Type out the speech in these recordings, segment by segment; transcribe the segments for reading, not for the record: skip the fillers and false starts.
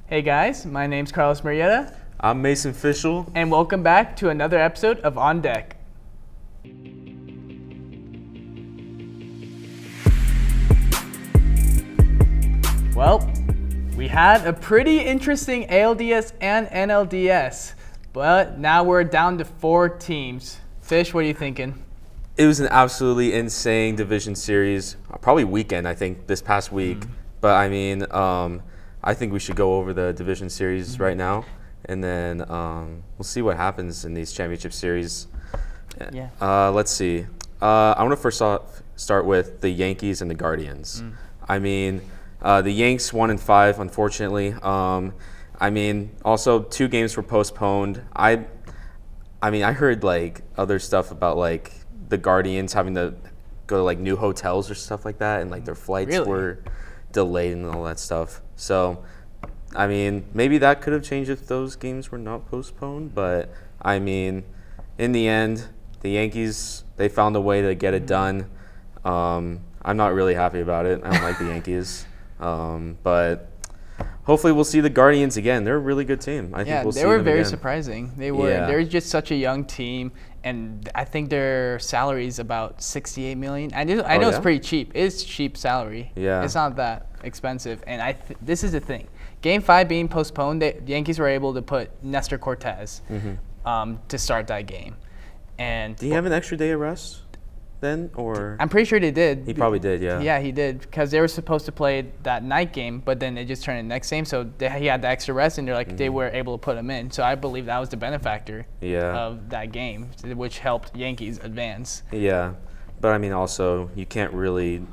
Hey guys, my name's Carlos Murrieta. I'm Mason Fischel. And welcome back to another episode of On Deck. Well, we had a pretty interesting ALDS and NLDS, but now we're down to 4 teams. Fish, what are you thinking? It was an absolutely insane division series, probably weekend, I think, this past week. But I think we should go over the division series right now, and then we'll see what happens in these championship series. Yeah. Let's see. I want to first off start with the Yankees and the Guardians. The Yanks 1-5, unfortunately. Also 2 games were postponed. I heard like other stuff about like the Guardians having to go to like new hotels or stuff like that, and like their flights were delayed and all that stuff. So, maybe that could have changed if those games were not postponed. But in the end, the Yankees, they found a way to get it done. I'm not really happy about it. I don't like the Yankees. But hopefully we'll see the Guardians again. They're a really good team. I think we'll see them again. They were very surprising. They were. Yeah. They're just such a young team, and I think their salary is about $68 million. I know it's pretty cheap. It's cheap salary. Yeah. It's not that expensive. And this is the thing. Game 5 being postponed, the Yankees were able to put Nestor Cortez to start that game. And do you have an extra day of rest then, or? I'm pretty sure they did. He probably did, yeah. Yeah, he did, because they were supposed to play that night game, but then they just turned it next game, so he had the extra rest, and they were able to put him in. So I believe that was the benefactor of that game, which helped Yankees advance. Yeah, but also you can't really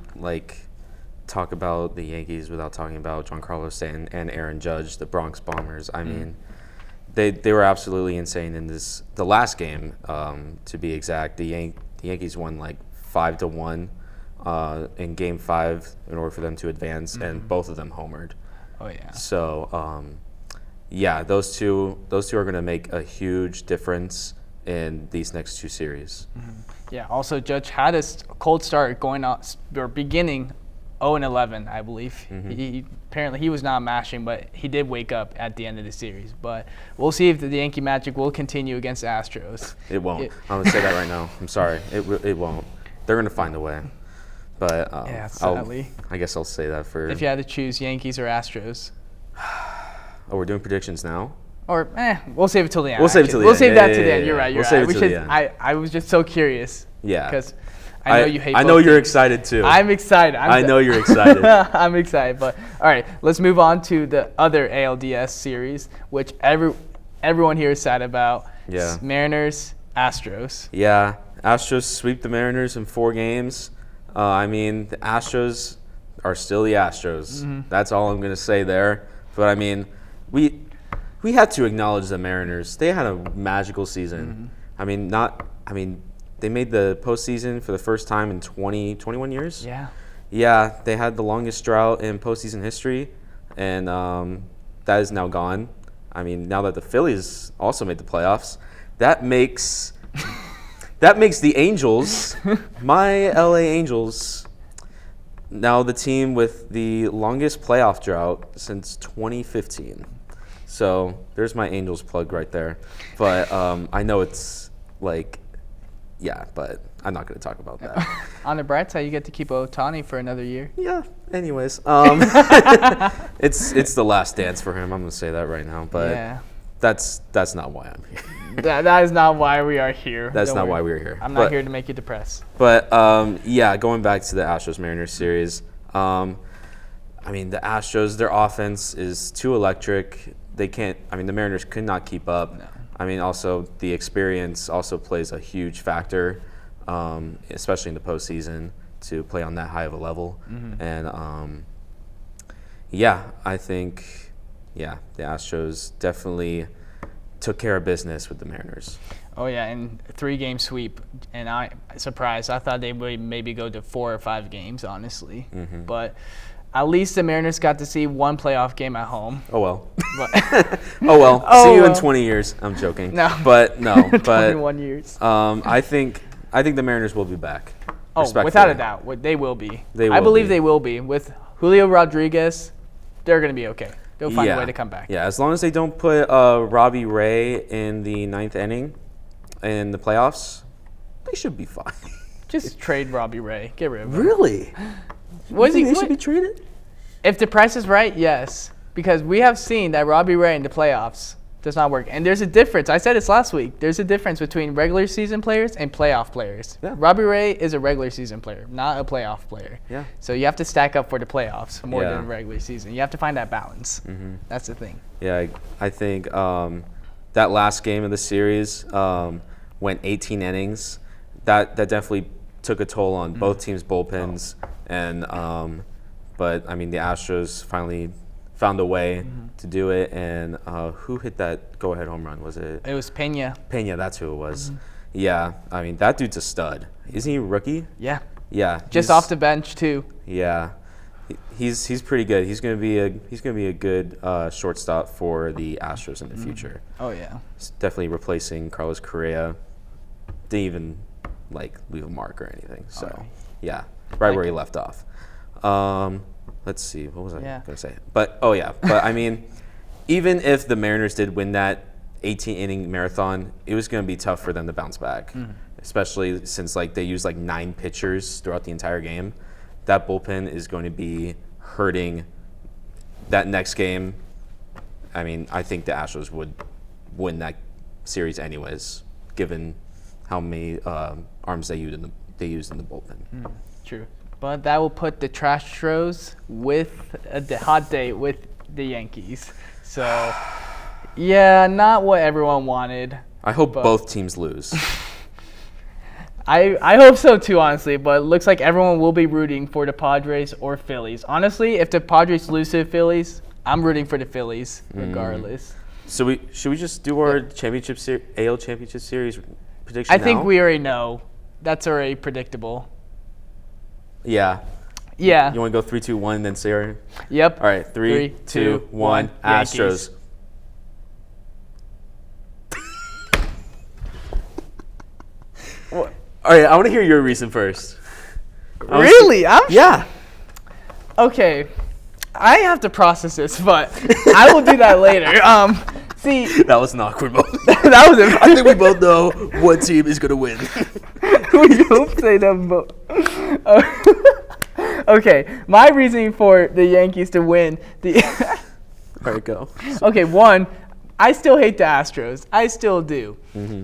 talk about the Yankees without talking about Giancarlo Stanton and Aaron Judge, the Bronx Bombers. They were absolutely insane in the last game, to be exact. The Yankees won 5-1 in Game 5 in order for them to advance, and both of them homered. Oh yeah. So those two are going to make a huge difference in these next 2 series. Yeah. Also, Judge had a cold start beginning 0-11, I believe. He apparently he was not mashing, but he did wake up at the end of the series. But we'll see if the Yankee magic will continue against the Astros. It won't. I'm going to say that right now. I'm sorry. It won't. They're going to find a way. But yeah, sadly. I guess I'll say that for. If you had to choose Yankees or Astros. Oh, we're doing predictions now? Or we'll save it till the end. We'll save it till the end. end. We'll save that to the end. You're right. We'll save it till the end. I was just so curious. Yeah. Because I know you hate. I know you're excited too. I'm excited. I know you're excited. I'm excited. But all right, let's move on to the other ALDS series, which everyone here is sad about. Yeah. Mariners, Astros. Yeah, Astros sweep the Mariners in 4 games. The Astros are still the Astros. That's all I'm gonna say there. But we had to acknowledge the Mariners. They had a magical season. They made the postseason for the first time in 21 years. Yeah. Yeah, they had the longest drought in postseason history, and that is now gone. Now that the Phillies also made the playoffs, that makes the Angels, my LA Angels, now the team with the longest playoff drought since 2015. So there's my Angels plug right there. But I know it's yeah, but I'm not going to talk about that. On the bright side, you get to keep Ohtani for another year. Yeah. Anyways, it's the last dance for him. I'm going to say that right now. But yeah. That's not why I'm here. That is not why we are here. That's not why we're here. I'm not here to make you depressed. But going back to the Astros-Mariners series, the Astros, their offense is too electric. They can't. The Mariners could not keep up. No. Also the experience also plays a huge factor, especially in the postseason, to play on that high of a level. And I think the Astros definitely took care of business with the Mariners. Oh yeah, and 3-game sweep, and I'm surprised. I thought they would maybe go to 4 or 5 games, honestly. But at least the Mariners got to see 1 playoff game at home. Oh well. Oh, see you in 20 years. I'm joking. No. But 21 years. I think the Mariners will be back. Oh, without a doubt, they will be. They will I believe be. they will be. With Julio Rodriguez, they're going to be okay. They'll find a way to come back. Yeah, as long as they don't put Robbie Ray in the 9th inning in the playoffs, they should be fine. Just trade Robbie Ray. Get rid of him. Really? They should be traded? If the price is right, yes. Because we have seen that Robbie Ray in the playoffs does not work. And there's a difference. I said this last week. There's a difference between regular season players and playoff players. Yeah. Robbie Ray is a regular season player, not a playoff player. Yeah. So you have to stack up for the playoffs more than regular season. You have to find that balance. Mm-hmm. That's the thing. Yeah, I think that last game of the series went 18 innings. That definitely took a toll on both teams' bullpens. And but, I mean, the Astros finally found a way to do it, and who hit that go-ahead home run? Was it? It was Pena. Pena, that's who it was. Yeah, I mean, that dude's a stud. Isn't he a rookie? Yeah. Yeah. Just off the bench too. Yeah, he's pretty good. He's gonna be a good shortstop for the Astros in the future. Oh yeah. He's definitely replacing Carlos Correa. Didn't even leave a mark or anything. So yeah, right where he left off. Let's see. What was I going to say? But I mean, even if the Mariners did win that 18-inning marathon, it was going to be tough for them to bounce back, especially since they used 9 pitchers throughout the entire game. That bullpen is going to be hurting that next game. I mean, I think the Astros would win that series anyways, given how many arms they used in the bullpen. True. But that will put the Astros with the hot date with the Yankees. So, yeah, not what everyone wanted. I hope both teams lose. I hope so too, honestly. But it looks like everyone will be rooting for the Padres or Phillies. Honestly, if the Padres lose to the Phillies, I'm rooting for the Phillies regardless. So should we just do our AL Championship Series prediction I think we already know. That's already predictable. Yeah. Yeah. You want to go 3, 2, 1, and then say our... Yep. All right. 3, 2, 1. Astros. All right. I want to hear your reason first. Really? Yeah. Okay. I have to process this, but I will do that later. See, that was an awkward moment. That was it. I think we both know what team is gonna win. We both say them both. Okay, my reasoning for the Yankees to win the. All right, go. Okay, one, I still hate the Astros. I still do,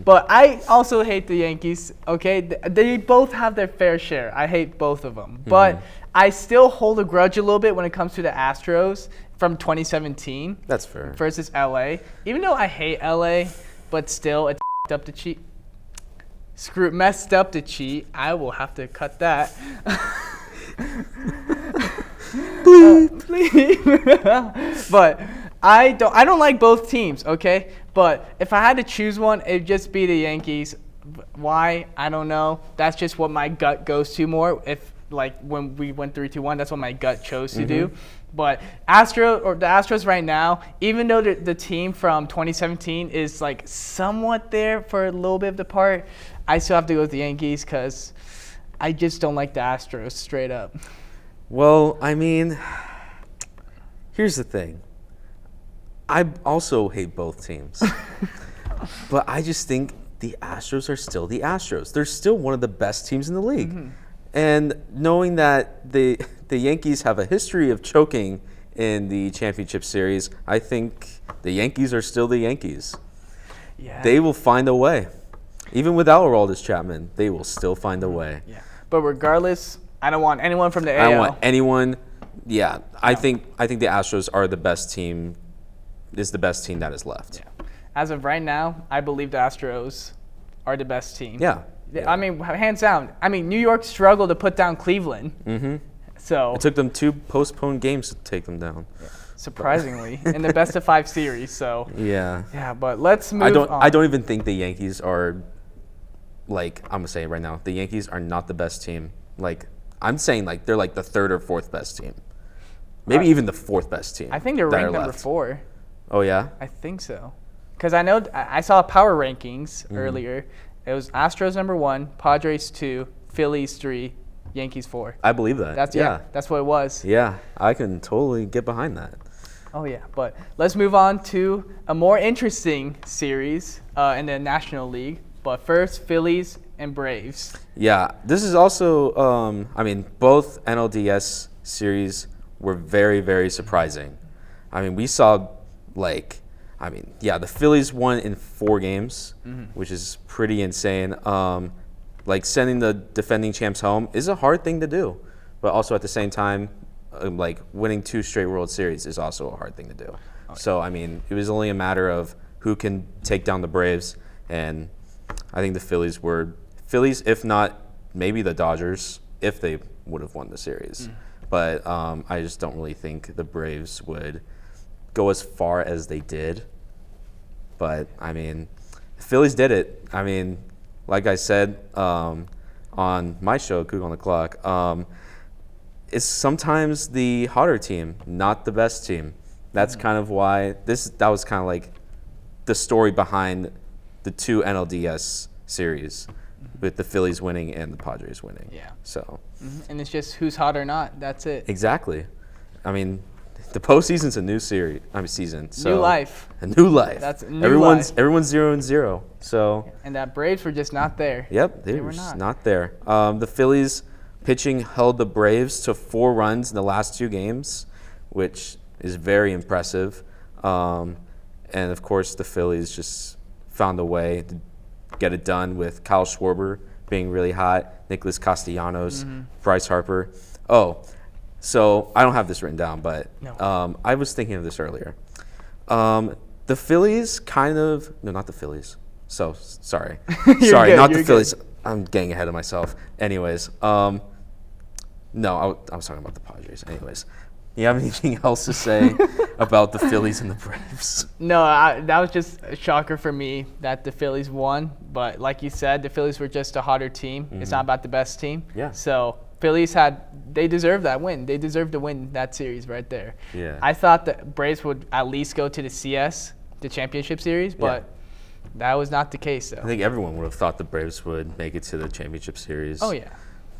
but I also hate the Yankees. Okay, they both have their fair share. I hate both of them, but I still hold a grudge a little bit when it comes to the Astros from 2017. That's fair. Versus LA. Even though I hate LA, but still it's up to cheat. Messed up to cheat. I will have to cut that. Please. But I don't like both teams, okay? But if I had to choose one, it'd just be the Yankees. Why? I don't know. That's just what my gut goes to more. If when we went 3-2-1, that's what my gut chose to do. But the Astros right now, even though the team from 2017 is somewhat there for a little bit of the part, I still have to go with the Yankees because I just don't like the Astros straight up. Well, I mean, here's the thing. I also hate both teams. But I just think the Astros are still the Astros. They're still one of the best teams in the league. And knowing that the Yankees have a history of choking in the championship series, I think the Yankees are still the Yankees. Yeah. They will find a way. Even without Aroldis Chapman, they will still find a way. Yeah. But regardless, I don't want anyone from the AL. I don't want anyone. Yeah, I think the Astros are the best team. Is the best team that is left. Yeah. As of right now, I believe the Astros are the best team. Yeah. I mean, hands down. I mean, New York struggled to put down Cleveland. So it took them 2 postponed games to take them down. Yeah. Surprisingly, in the best of 5 series. So yeah. But let's move on. I don't even think the Yankees are. I'm gonna say it right now. The Yankees are not the best team. I'm saying they're the 3rd or 4th best team. Maybe even the 4th best team. I think they're ranked number 4. Oh yeah. I think so. Because I know I saw power rankings earlier. It was Astros number 1, Padres 2, Phillies 3, Yankees 4. I believe that. That's what it was. Yeah, I can totally get behind that. Oh, yeah. But let's move on to a more interesting series in the National League. But first, Phillies and Braves. Yeah, this is also, both NLDS series were very, very surprising. I mean, we saw, the Phillies won in 4 games, which is pretty insane. Sending the defending champs home is a hard thing to do. But also at the same time, winning 2 straight World Series is also a hard thing to do. So, it was only a matter of who can take down the Braves. And I think the Phillies, if not maybe the Dodgers, if they would have won the series. But I just don't really think the Braves would go as far as they did. But, the Phillies did it. Like I said on my show, Cougars on the Clock, it's sometimes the hotter team, not the best team. That's kind of why that was kind of like the story behind the 2 NLDS series, with the Phillies winning and the Padres winning. Yeah. So. And it's just who's hot or not. That's it. Exactly. The postseason's a new season. So new life. A new life. That's a new life. Everyone's 0-0. So. And that Braves were just not there. Yep, they were just not there. The Phillies pitching held the Braves to 4 runs in the last 2 games, which is very impressive. And of course, the Phillies just found a way to get it done with Kyle Schwarber being really hot, Nicholas Castellanos, Bryce Harper. Oh, so I don't have this written down, but I was thinking of this earlier. The Phillies not the Phillies. So, sorry. Sorry, not the Phillies. Good. I'm getting ahead of myself. Anyways, I was talking about the Padres. Anyways, you have anything else to say about the Phillies and the Braves? No, that was just a shocker for me that the Phillies won. But like you said, the Phillies were just a hotter team. It's not about the best team. Yeah. So Phillies they deserved that win. They deserved to win that series right there. Yeah. I thought the Braves would at least go to the CS, the championship series, but that was not the case, though. I think everyone would have thought the Braves would make it to the championship series. Oh, yeah.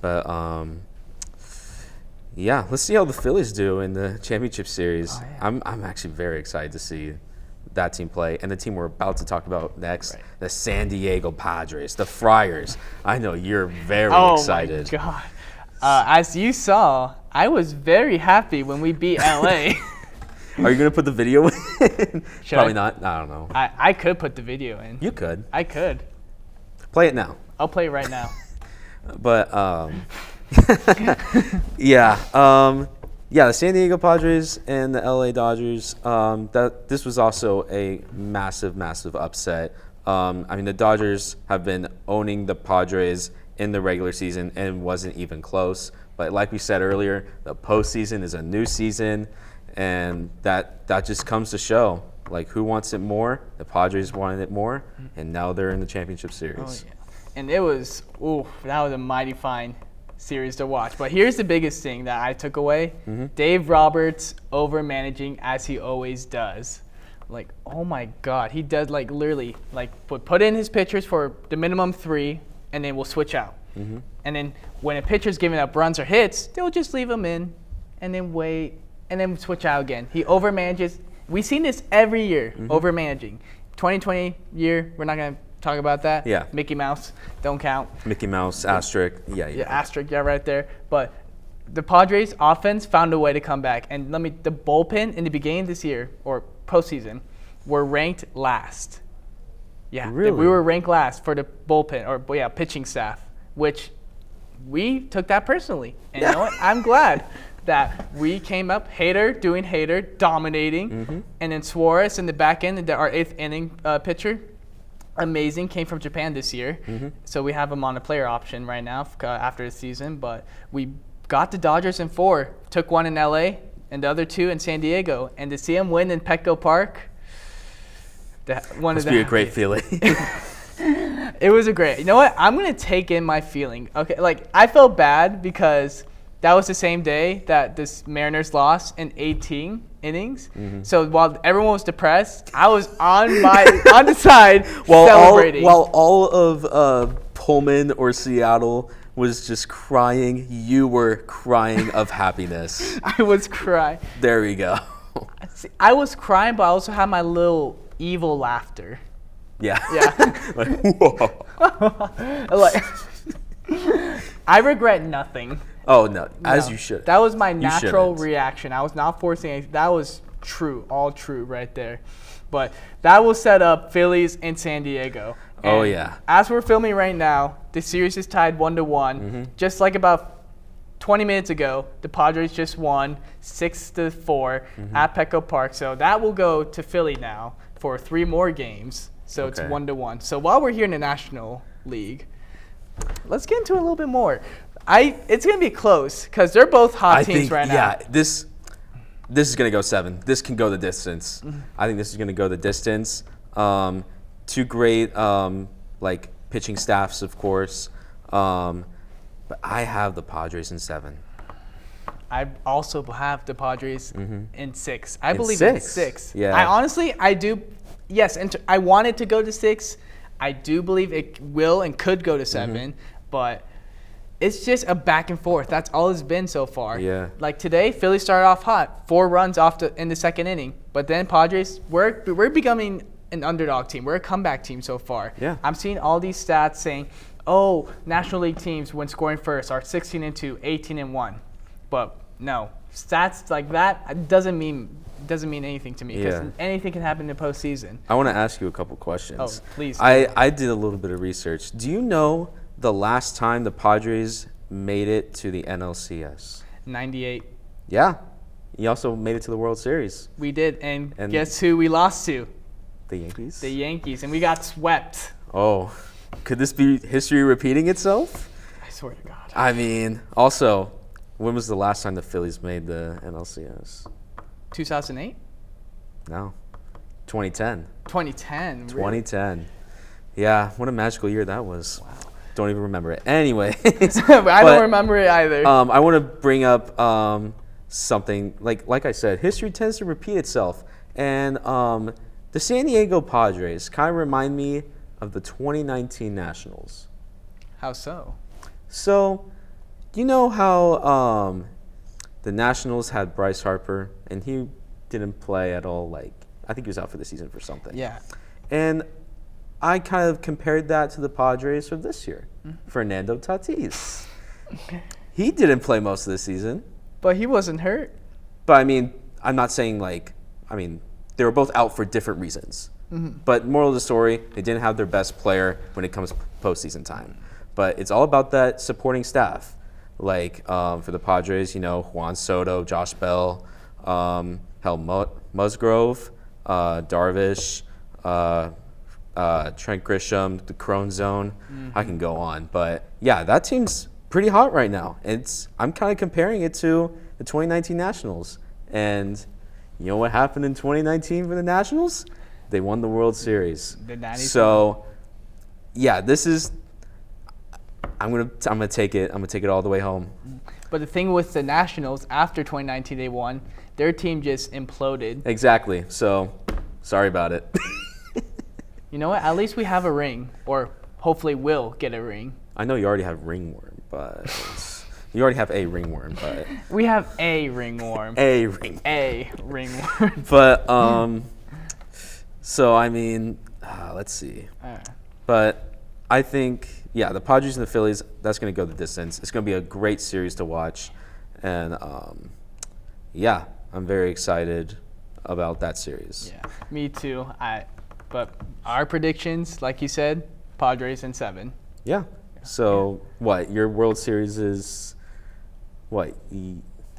But, let's see how the Phillies do in the championship series. Oh, yeah. I'm actually very excited to see that team play. And the team we're about to talk about next, the San Diego Padres, the Friars. I know you're very excited. Oh, my God. As you saw, I was very happy when we beat LA. Are you going to put the video in? Probably not. I don't know. I could put the video in. You could. I could. Play it now. I'll play it right now. But, the San Diego Padres and the LA Dodgers, this was also a massive, massive upset. The Dodgers have been owning the Padres in the regular season and wasn't even close. But like we said earlier, the postseason is a new season, and that just comes to show, who wants it more? The Padres wanted it more, and now they're in the championship series. Oh, yeah. And that was a mighty fine series to watch. But here's the biggest thing that I took away. Dave Roberts over-managing as he always does. Oh my God. He does literally put in his pitchers for the minimum 3, and then we'll switch out. And then when a pitcher's giving up runs or hits, they'll just leave them in and then wait and then switch out again. He over-manages. We've seen this every year, over-managing. 2020 year, we're not going to talk about that. Yeah. Mickey Mouse, don't count. Mickey Mouse, asterisk. Yeah, asterisk, right there. But the Padres offense found a way to come back. And the bullpen in the beginning of this year, or postseason, were ranked last. Yeah, really? We were ranked last for the bullpen, or pitching staff, which we took that personally. And you know what? I'm glad that we came up, Hader, dominating, and then Suarez in the back end, our 8th inning pitcher, amazing, came from Japan this year. So we have him on a player option right now after the season. But we got the Dodgers in 4, took 1 in LA, and the other 2 in San Diego. And to see him win in Petco Park, must be a great feeling. It was a great. You know what? I'm gonna take in my feeling. Okay, I felt bad because that was the same day that this Mariners lost in 18 innings. So while everyone was depressed, I was on the side celebrating. While all of Pullman or Seattle was just crying, you were crying of happiness. I was crying. There we go. See, I was crying, but I also had my little evil laughter. Yeah. Yeah. Like, whoa. Like, I regret nothing. Oh, no. As No. you should. That was my natural shouldn't. reaction. I was not forcing anything. That was true, all true right there. But that will set up Phillies in San Diego. Oh, And yeah. As we're filming right now, the series is tied 1-1. Just like about 20 minutes ago, the Padres just won 6-4 at Petco Park. So that will go to Philly now for 3 more games. So it's Okay. 1-1. So while we're here in the National League, let's get into it a little bit more. It's going to be close because they're both hot teams right now. Yeah, this is going to go 7. This can go the distance. I think this is going to go the distance. 2 great like pitching staffs, of course. But I have the Padres in 7. I also have the Padres in 6. I In believe 6? in 6. Yeah. I do. Yes, and I want it to go to 6. I do believe it will and could go to 7, but it's just a back and forth. That's all it's been so far. Yeah. Like today, Philly started off hot, 4 runs in the second inning, but then Padres, we're becoming an underdog team. We're a comeback team so far. Yeah. I'm seeing all these stats saying, oh, National League teams when scoring first are 16-2, 18-1, but no, stats like that doesn't mean anything to me because Yeah. anything can happen in the postseason. I want to ask you a couple questions. Oh, please. I did a little bit of research. Do you know the last time the Padres made it to the NLCS? 98. Yeah. You also made it to the World Series. We did, and And- guess who we lost to? The Yankees? The Yankees, and we got swept. Oh, could this be history repeating itself? I swear to God. I mean, also, when was the last time the Phillies made the NLCS? 2008? No. 2010. 2010. Really? 2010. Yeah, what a magical year that was. Wow. Don't even remember it. Anyway. I don't remember it either. I want to bring up something. Like I said, history tends to repeat itself. And the San Diego Padres kind of remind me of the 2019 Nationals. How so? So, you know how the Nationals had Bryce Harper, and he didn't play at all. Like, I think he was out for the season for something. Yeah. And I kind of compared that to the Padres for this year. Fernando Tatis. He didn't play most of the season. But he wasn't hurt. But, I mean, I'm not saying, they were both out for different reasons. But moral of the story, they didn't have their best player when it comes to postseason time. But it's all about that supporting staff. Like, for the Padres, Juan Soto, Josh Bell, Musgrove, Darvish, Trent Grisham, the Crone Zone. I can go on. But, yeah, that team's pretty hot right now. I'm kind of comparing it to the 2019 Nationals. And you know what happened in 2019 for the Nationals? They won the World Series. The 90s. So, yeah, this is. I'm gonna take it. I'm gonna take it all the way home. But the thing with the Nationals, after 2019 they won, their team just imploded. Exactly. So, sorry about it. You know what? At least we have a ring, or hopefully will get a ring. I know you already have ringworm, but you already have a ringworm, but We have a ringworm. a ring. A ringworm. But so I mean, let's see. But I think, yeah, the Padres and the Phillies, that's going to go the distance. It's going to be a great series to watch. And, yeah, I'm very excited about that series. Yeah, me too. But our predictions, like you said, Padres in 7. Yeah. So, what, your World Series is, what,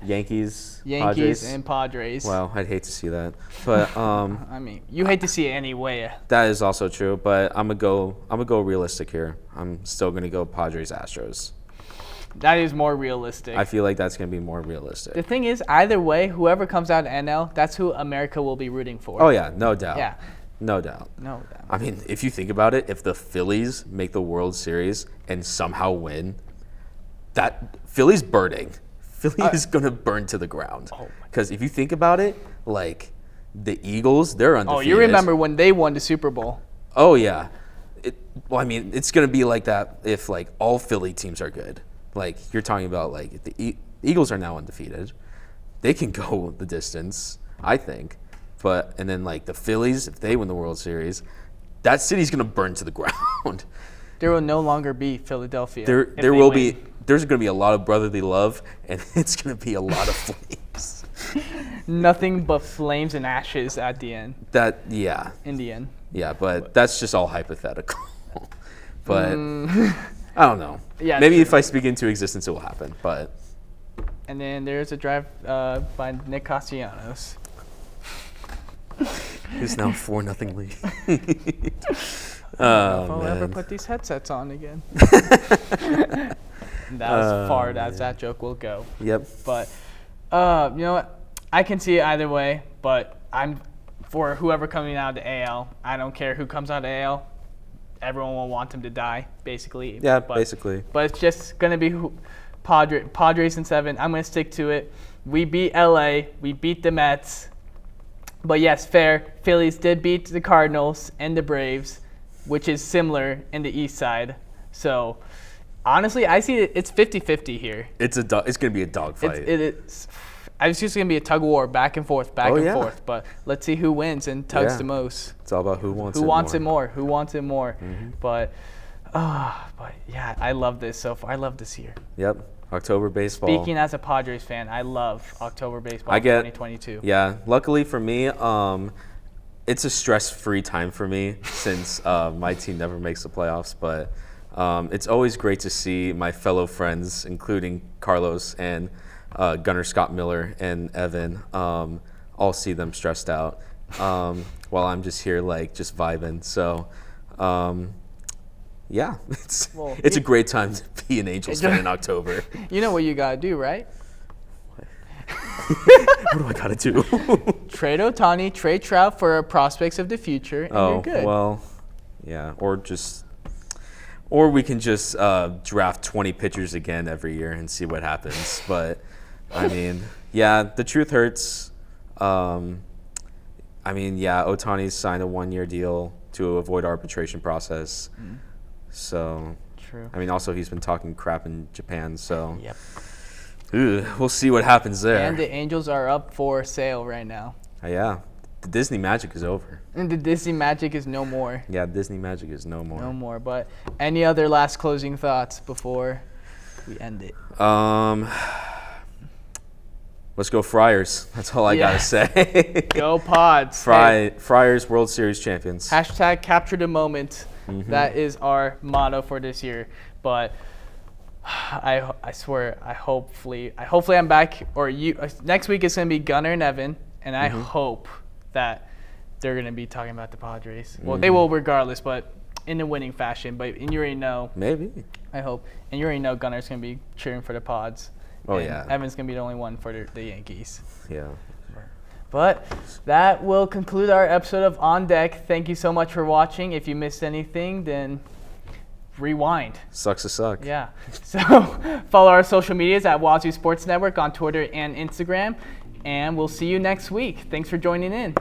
Yankees, Padres? And Padres. Wow, I'd hate to see that. But I mean, you hate to see it anyway. that is also true, but I'm gonna go realistic here. I'm still gonna go Padres Astros. That is more realistic. I feel like that's gonna be more realistic. The thing is, either way, whoever comes out of NL, that's who America will be rooting for. Oh yeah, no doubt. Yeah. No doubt. No doubt. I mean, if you think about it, if the Phillies make the World Series and somehow win, that Philly's burning. Philly is gonna burn to the ground. Oh my Because if you think about it, like the Eagles, they're undefeated. Oh, you remember when they won the Super Bowl? Oh yeah. Well, I mean, it's gonna be like that if like all Philly teams are good. Like you're talking about, like if the Eagles are now undefeated, they can go the distance. I think. and then like the Phillies, if they win the World Series, that city's gonna burn to the ground. There will no longer be Philadelphia. There will be. There's gonna be a lot of brotherly love, and it's gonna be a lot of flames. Nothing but flames and ashes at the end. In the end. Yeah, but that's just all hypothetical. But I don't know. Yeah, maybe if I speak into existence, it will happen. But and then there's a drive by Nick Castellanos. It's now 4-0 lead. I don't know if I'll ever put these headsets on again. That was as far as that joke will go. Yep. But you know what? I can see it either way. But I'm for whoever coming out of the AL. I don't care who comes out of the AL. Everyone will want them to die, basically. Yeah, basically. But it's just gonna be Padres in 7. I'm gonna stick to it. We beat LA. We beat the Mets. But yes, fair. Phillies did beat the Cardinals and the Braves, which is similar in the East side. So, honestly, I see it's 50-50 here. It's going to be a dogfight. It's just going to be a tug of war, back and forth. But let's see who wins and tugs the most. It's all about who wants it more. Who wants it more. Mm-hmm. But yeah, I love this so far. I love this year. Yep. October baseball. Speaking as a Padres fan, I love October baseball 2022. Yeah, luckily for me, it's a stress-free time for me since my team never makes the playoffs. But it's always great to see my fellow friends, including Carlos and Gunnar Scott Miller and Evan, all see them stressed out while I'm just here just vibing. So. Yeah, it's a great time to be an Angels fan in October. You know what you gotta do, right? What do I gotta do? Trade Ohtani, trade Trout for prospects of the future, and you're good. Well, yeah, or we can just draft 20 pitchers again every year and see what happens. But I mean, yeah, the truth hurts. Ohtani's signed a 1-year deal to avoid arbitration process. Mm. So, true. I mean, also he's been talking crap in Japan, so yep. We'll see what happens there. And the Angels are up for sale right now. Yeah, the Disney magic is over. And the Disney magic is no more. Yeah, Disney magic is no more. No more. But any other last closing thoughts before we end it? Let's go Friars. That's all I gotta say. Go Pods. Friars World Series champions. # capture the moment. Mm-hmm. That is our motto for this year. But I swear, hopefully I'm back. Or next week is gonna be Gunnar and Evan, and I hope that they're gonna be talking about the Padres. Well, they will regardless, but in a winning fashion. And you already know. Maybe. I hope. And you already know Gunnar's gonna be cheering for the Pods. Oh, and yeah. Evan's going to be the only one for the Yankees. Yeah. But that will conclude our episode of On Deck. Thank you so much for watching. If you missed anything, then rewind. Sucks to suck. Yeah. So follow our social medias at Wazoo Sports Network on Twitter and Instagram. And we'll see you next week. Thanks for joining in.